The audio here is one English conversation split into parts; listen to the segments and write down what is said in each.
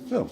So,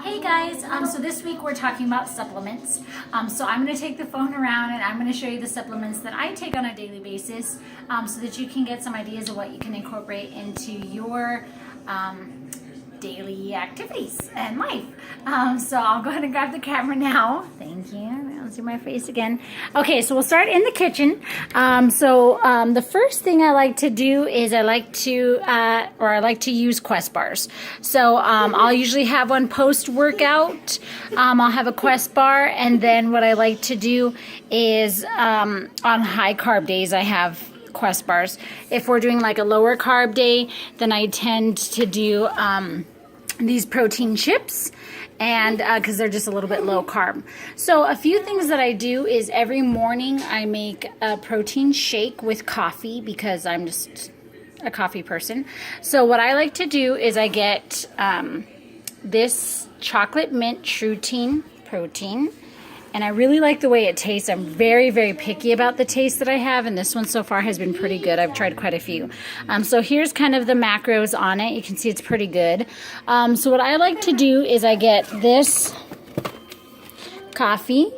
Hey guys, so this week we're talking about supplements. So I'm going to take the phone around and I'm going to show you the supplements that I take on a daily basis so that you can get some ideas of what you can incorporate into your daily activities and life. So I'll go ahead and grab the camera now. Thank you. I'll see my face again. Okay, so we'll start in the kitchen. The first thing I like to do is I like to use Quest bars. So I'll usually have one post workout. I'll have a Quest bar, and then what I like to do is on high carb days I have Quest bars. If we're doing like a lower carb day, then I tend to do these protein chips, and because they're just a little bit low carb. So a few things that I do is every morning I make a protein shake with coffee because I'm just a coffee person. So what I like to do is I get this chocolate mint True-Teen protein, and I really like the way it tastes. I'm very, very picky about the taste that I have, and this one so far has been pretty good. I've tried quite a few. So here's kind of the macros on it. You can see it's pretty good. So what I like to do is I get this coffee,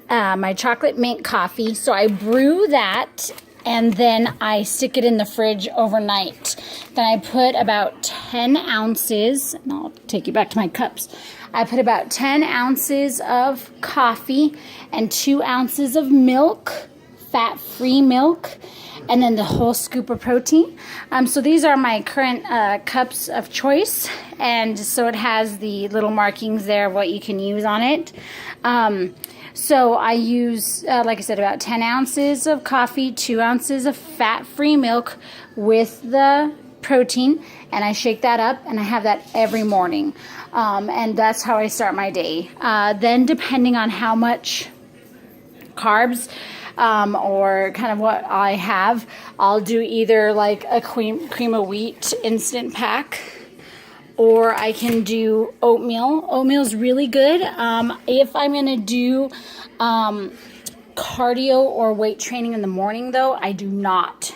my chocolate mint coffee. So I brew that, and then I stick it in the fridge overnight. Then I put about 10 ounces, and I'll take you back to my cups. I put about 10 ounces of coffee and 2 ounces of milk, fat-free milk, and then the whole scoop of protein. So these are my current cups of choice, and so it has the little markings there of what you can use on it. So I use, like I said, about 10 ounces of coffee, 2 ounces of fat-free milk with the protein, and I shake that up, and I have that every morning. And that's how I start my day. Then depending on how much carbs or kind of what I have, I'll do either like a cream of wheat instant pack, or I can do oatmeal. Oatmeal's really good. If I'm going to do cardio or weight training in the morning, though, I do not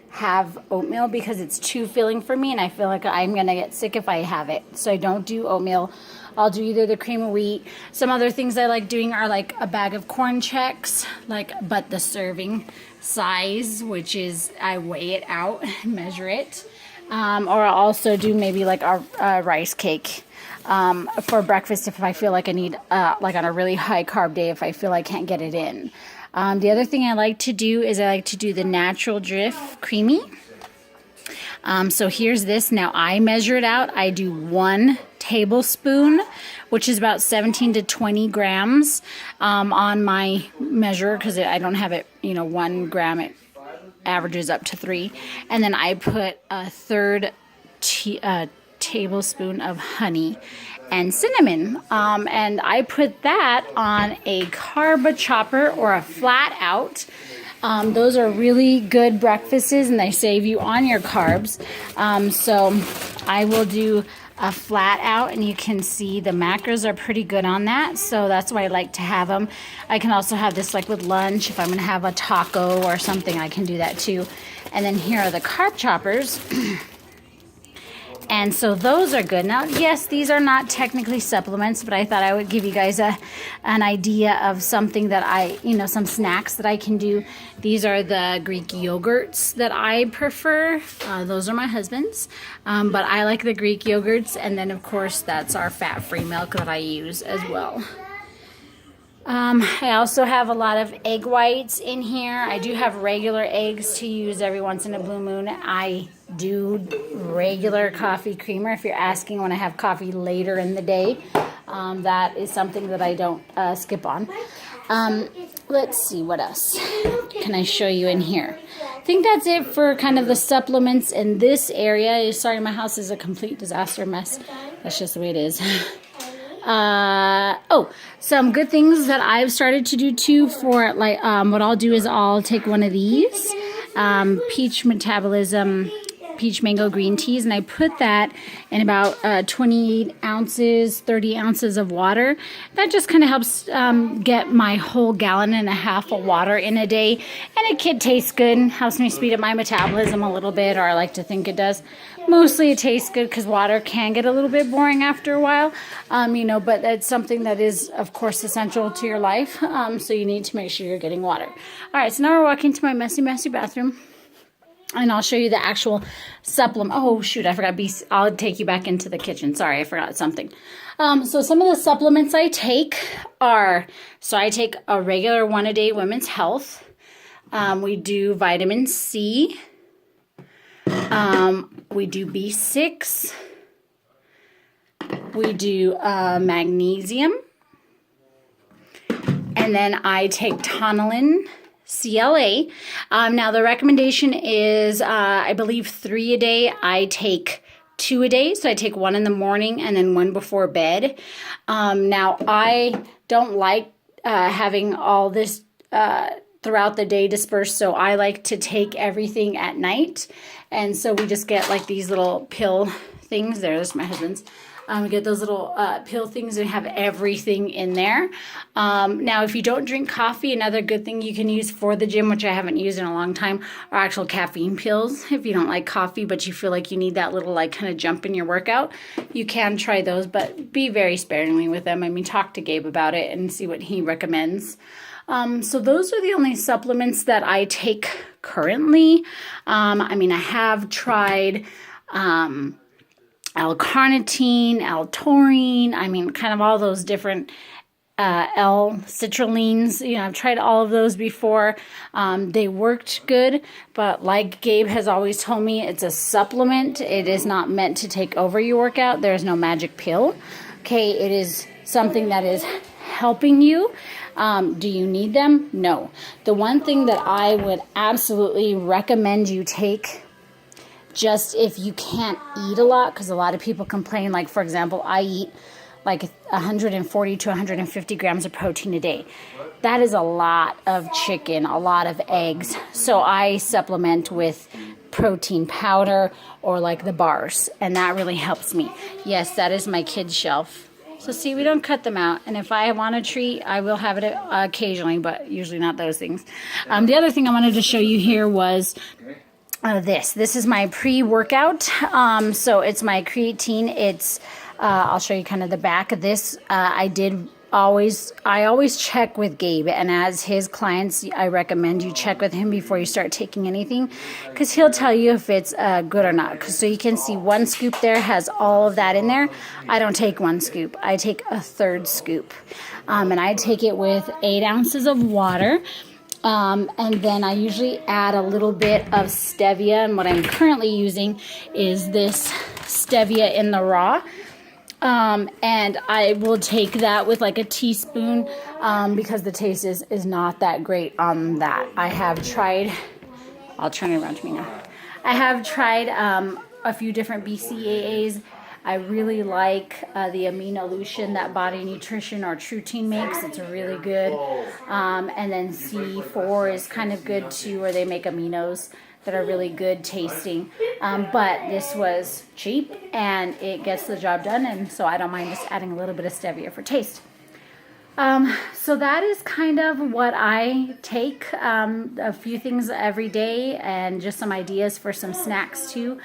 have oatmeal because it's too filling for me, and I feel like I'm going to get sick if I have it. So I don't do oatmeal. I'll do either the cream of wheat. Some other things I like doing are like a bag of Corn Chex, but the serving size, which is I weigh it out and measure it. Or I'll also do maybe like a rice cake for breakfast if I feel like I need, like on a really high carb day, if I feel I can't get it in. The other thing I like to do is I like to do the Natural Drift Creamy. So here's this. Now I measure it out. I do 1 tablespoon, which is about 17 to 20 grams on my measure, because I don't have it, 1 gram. It averages up to 3. And then I put a third tablespoon of honey and cinnamon, and I put that on a carb chopper or a flat out. Those are really good breakfasts, and they save you on your carbs. So I will do a flat out, and you can see the macros are pretty good on that, so that's why I like to have them. I can also have this like with lunch. If I'm going to have a taco or something, I can do that too. And then here are the carb choppers. And so those are good. Now, yes, these are not technically supplements, but I thought I would give you guys an idea of something that some snacks that I can do. These are the Greek yogurts that I prefer. Those are my husband's, but I like the Greek yogurts. And then, of course, that's our fat-free milk that I use as well. I also have a lot of egg whites in here. I do have regular eggs to use every once in a blue moon. I do regular coffee creamer if you're asking when I have coffee later in the day. That is something that I don't skip on. Let's see, what else can I show you in here? I think that's it for kind of the supplements in this area. Sorry, my house is a complete disaster mess. That's just the way it is. Some good things that I've started to do too for what I'll do is I'll take one of these peach metabolism peach mango green teas, and I put that in about 28 ounces, 30 ounces of water. That just kind of helps get my whole gallon and a half of water in a day, and it tastes good, helps me speed up my metabolism a little bit, or I like to think it does. Mostly it tastes good because water can get a little bit boring after a while, you know, but it's something that is, of course, essential to your life, so you need to make sure you're getting water. All right, so now we're walking to my messy bathroom, and I'll show you the actual supplement. Oh, shoot, I forgot. I'll take you back into the kitchen. Sorry, I forgot something. So some of the supplements I take are, so I take a regular 1-a-day Women's Health. We do vitamin C. We do B6. We do magnesium. And then I take Tonillin CLA. Now the recommendation is, I believe 3 a day. I take 2 a day. So I take 1 in the morning and then 1 before bed. Now I don't like having all this throughout the day dispersed, so I like to take everything at night. And so we just get like these little pill things. There's my husband's. We get those little pill things and have everything in there. Now, if you don't drink coffee, another good thing you can use for the gym, which I haven't used in a long time, are actual caffeine pills. If you don't like coffee, but you feel like you need that little like kind of jump in your workout, you can try those, but be very sparingly with them. I mean, talk to Gabe about it and see what he recommends. So those are the only supplements that I take currently. I mean, I have tried L-carnitine, L-taurine, I mean, kind of all those different L-citrulines. You know, I've tried all of those before. They worked good, but like Gabe has always told me, it's a supplement. It is not meant to take over your workout. There's no magic pill. Okay, it is something that is helping you. Do you need them? No. The one thing that I would absolutely recommend you take, just if you can't eat a lot, because a lot of people complain, like for example, I eat like 140 to 150 grams of protein a day. That is a lot of chicken, a lot of eggs. So I supplement with protein powder or like the bars, and that really helps me. Yes, that is my kids' shelf. So see, we don't cut them out. And if I want a treat, I will have it occasionally, but usually not those things. The other thing I wanted to show you here was this. This is my pre-workout. So it's my creatine. It's, I'll show you kind of the back of this. I always check with Gabe, and as his clients, I recommend you check with him before you start taking anything, because he'll tell you if it's good or not. So you can see 1 scoop there has all of that in there. I don't take 1 scoop. I take a 1/3 scoop, and I take it with 8 ounces of water. And then I usually add a little bit of stevia, and what I'm currently using is this stevia in the raw. And I will take that with like a teaspoon, because the taste is not that great on that. I have tried, I'll turn it around to me now. I have tried a few different BCAAs. I really like the Aminolution that Body Nutrition or True makes. It's really good. And then C4 is kind of good too, where they make aminos that are really good tasting. But this was cheap and it gets the job done, and so I don't mind just adding a little bit of stevia for taste. So that is kind of what I take, a few things every day, and just some ideas for some snacks too.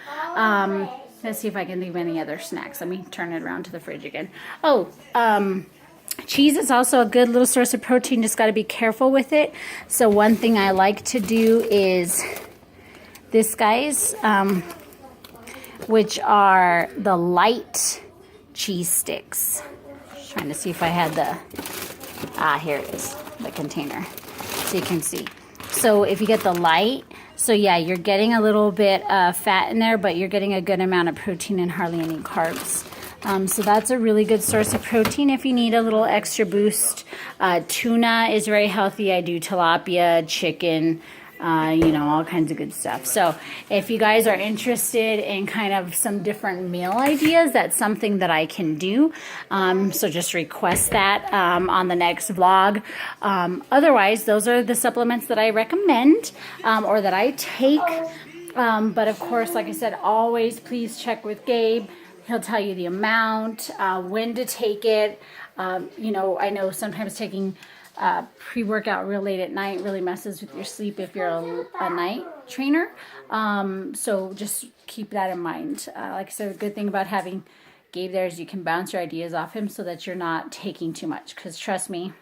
Let's see if I can think of any other snacks. Let me turn it around to the fridge again. Oh, cheese is also a good little source of protein. Just got to be careful with it. So one thing I like to do is this, guys, which are the light cheese sticks. Just trying to see if I had the, here it is, the container, so you can see. So if you get the light, so yeah, you're getting a little bit of fat in there, but you're getting a good amount of protein and hardly any carbs. So that's a really good source of protein if you need a little extra boost. Tuna is very healthy. I do tilapia, chicken, you know, all kinds of good stuff. So if you guys are interested in kind of some different meal ideas, that's something that I can do. So just request that on the next vlog. Otherwise, those are the supplements that I recommend, or that I take. But of course, like I said, always please check with Gabe. He'll tell you the amount, when to take it. You know, I know sometimes taking pre-workout real late at night really messes with your sleep if you're a night trainer. So just keep that in mind. Like I said, a good thing about having Gabe there is you can bounce your ideas off him so that you're not taking too much. Because trust me,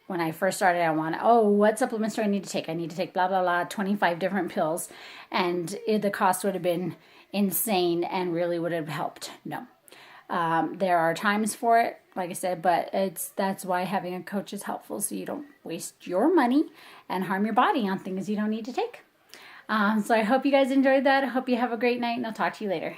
when I first started, I wanted, oh, what supplements do I need to take? I need to take blah, blah, blah, 25 different pills. And the cost would have been insane and really would have helped. No. There are times for it, like I said, but that's why having a coach is helpful, so you don't waste your money and harm your body on things you don't need to take. So I hope you guys enjoyed that. I hope you have a great night, and I'll talk to you later.